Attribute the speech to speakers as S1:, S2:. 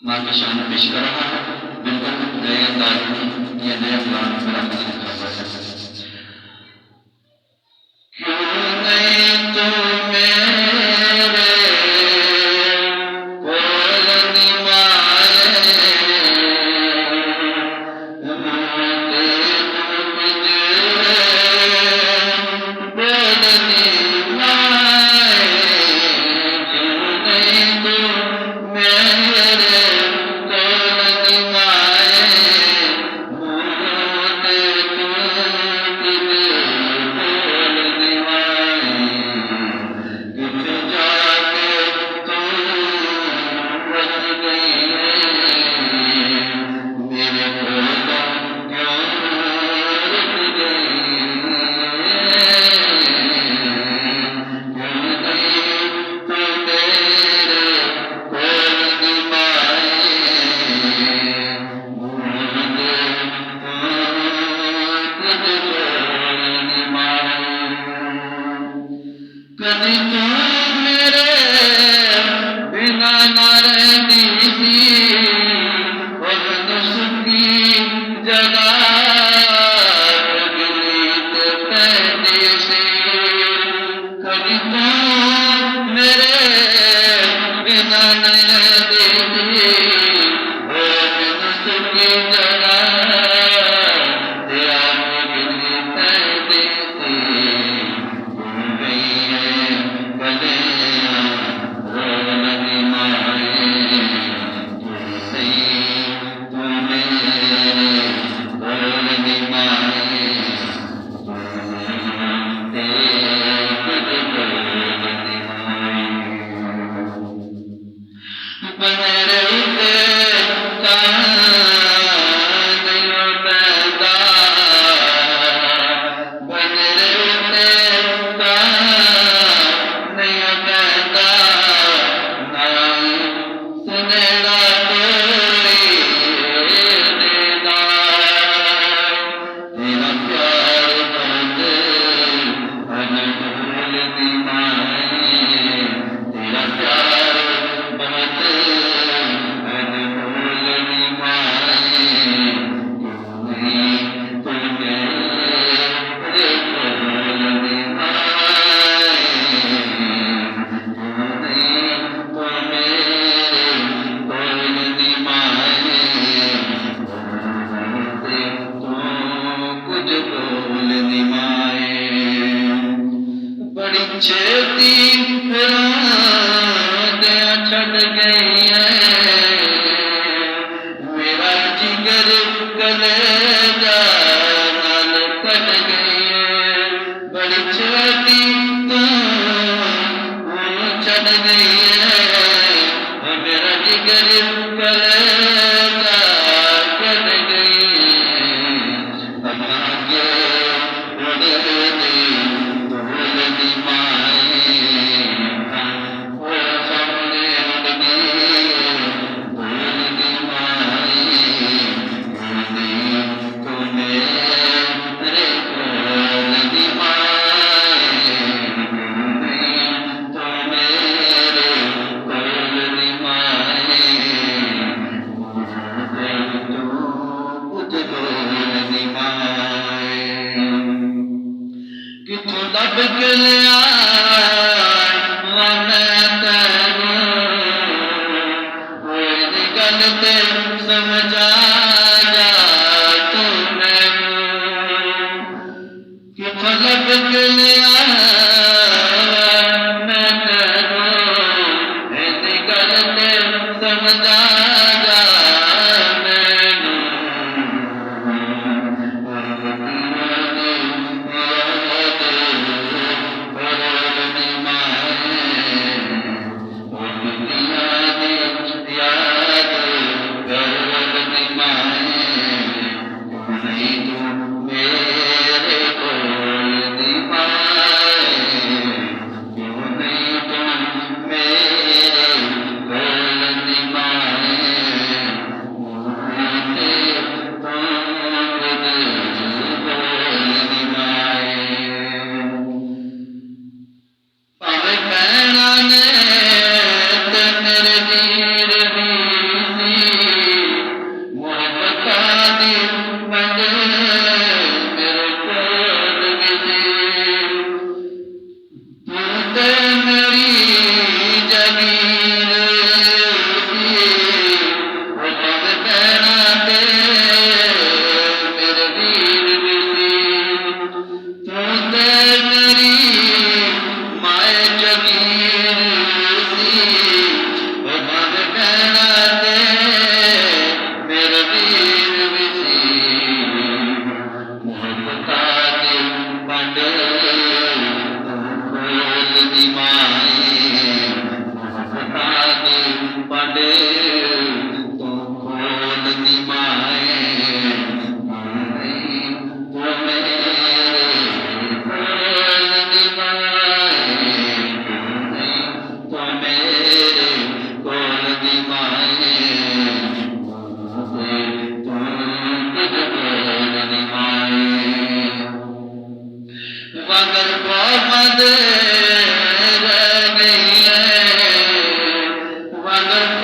S1: माँ के सामने पेश कर रहा है। बिल्कुल नए अंदाज में या नया प्लान मेरा लिखा हुआ है। क्यों नहीं तो मेरे कभी तो मेरे बिना न रहती थी और सुखी जगह गीत पहले से। कभी तो मेरे बिना न रहती थी और सुखी जगह छट गई है मेरा जिगर कलेजा नाल कट गई है। बड़ी छेती तू छट गई है मेरा जिगर कलेजा कट गई है। अभागे उड़ दी धूल दी माए दब के लिया गल ते समझा जा तू किथों दब के लिया मैं गल ते समझा जा पाडे तो खोल दी माए तो मेरे खोल दी माए तो मेरे खोल दी माए मगर मोहम्मद रह गई है मगर